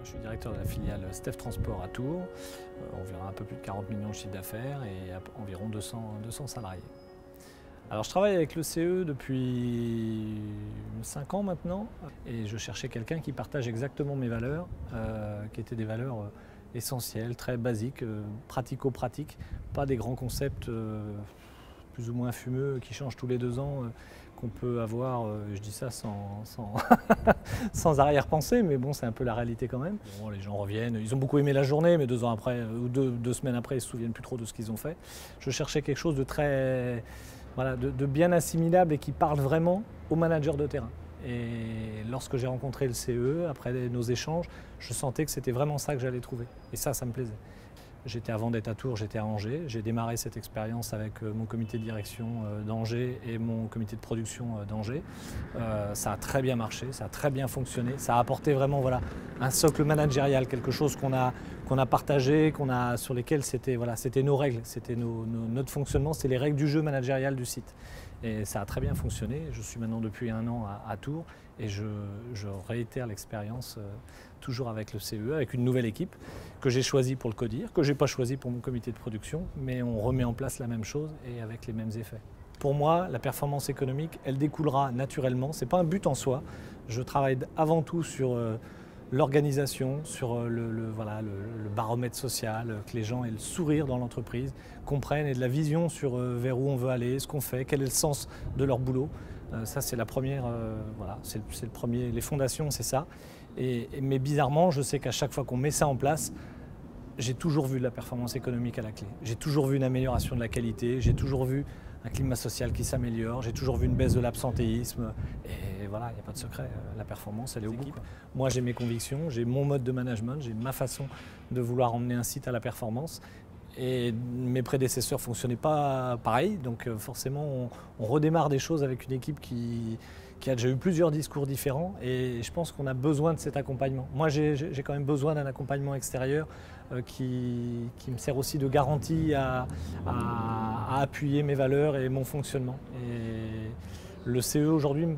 Je suis directeur de la filiale Steph Transport à Tours. On verra un peu plus de 40 millions de chiffre d'affaires et environ 200 salariés. Alors je travaille avec le CE depuis 5 ans maintenant et je cherchais quelqu'un qui partage exactement mes valeurs, qui étaient des valeurs essentielles, très basiques, pratico-pratiques, pas des grands concepts plus ou moins fumeux qui changent tous les 2 ans, qu'on peut avoir, je dis ça sans arrière-pensée, mais bon, c'est un peu la réalité quand même. Bon, les gens reviennent, ils ont beaucoup aimé la journée, mais 2 ans après, ou deux semaines après, ils ne se souviennent plus trop de ce qu'ils ont fait. Je cherchais quelque chose de très, voilà, de bien assimilable et qui parle vraiment aux managers de terrain. Et lorsque j'ai rencontré le CE, après nos échanges, je sentais que c'était vraiment ça que j'allais trouver. Et ça me plaisait. J'étais avant d'être à Tours, j'étais à Angers. J'ai démarré cette expérience avec mon comité de direction d'Angers et mon comité de production d'Angers. Ça a très bien marché, ça a très bien fonctionné. Ça a apporté vraiment un socle managérial, quelque chose qu'on a partagé, sur lesquels c'était nos règles, c'était notre fonctionnement, c'était les règles du jeu managérial du site. Et ça a très bien fonctionné. Je suis maintenant depuis 1 an à Tours et je réitère l'expérience toujours avec le CE, avec une nouvelle équipe que j'ai choisie pour le CODIR, que je n'ai pas choisie pour mon comité de production, mais on remet en place la même chose et avec les mêmes effets. Pour moi, la performance économique, elle découlera naturellement. Ce n'est pas un but en soi. Je travaille avant tout sur l'organisation, sur le baromètre social, que les gens aient le sourire dans l'entreprise, comprennent et de la vision sur vers où on veut aller, ce qu'on fait, quel est le sens de leur boulot. Ça, c'est la première, c'est le premier, les fondations, c'est ça. Mais bizarrement, je sais qu'à chaque fois qu'on met ça en place, j'ai toujours vu de la performance économique à la clé. J'ai toujours vu une amélioration de la qualité, j'ai toujours vu un climat social qui s'améliore, j'ai toujours vu une baisse de l'absentéisme. Et voilà, il n'y a pas de secret, la performance, elle est au bout. Moi, j'ai mes convictions, j'ai mon mode de management, j'ai ma façon de vouloir emmener un site à la performance. Et mes prédécesseurs ne fonctionnaient pas pareil, donc forcément on redémarre des choses avec une équipe qui a déjà eu plusieurs discours différents et je pense qu'on a besoin de cet accompagnement. Moi j'ai quand même besoin d'un accompagnement extérieur qui me sert aussi de garantie à appuyer mes valeurs et mon fonctionnement. Et le CE aujourd'hui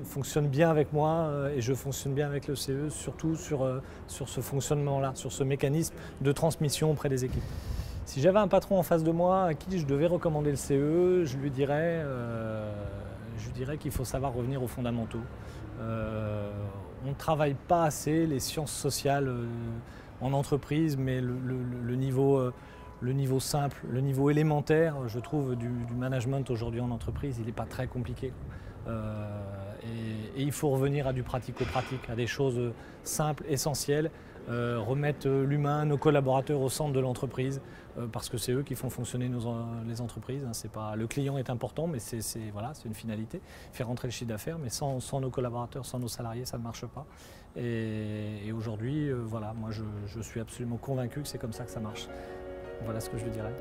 fonctionne bien avec moi et je fonctionne bien avec le CE, surtout sur ce fonctionnement-là, sur ce mécanisme de transmission auprès des équipes. Si j'avais un patron en face de moi à qui je devais recommander le CE, je lui dirais qu'il faut savoir revenir aux fondamentaux. On ne travaille pas assez les sciences sociales en entreprise, mais le niveau simple, le niveau élémentaire, je trouve, du management aujourd'hui en entreprise, il n'est pas très compliqué. Et il faut revenir à du pratico-pratique, à des choses simples, essentielles, remettre l'humain, nos collaborateurs au centre de l'entreprise, parce que c'est eux qui font fonctionner les entreprises. C'est pas, le client est important, mais c'est une finalité, faire rentrer le chiffre d'affaires, mais sans nos collaborateurs, sans nos salariés, ça ne marche pas. Et aujourd'hui, moi je suis absolument convaincu que c'est comme ça que ça marche. Voilà ce que je lui dirais.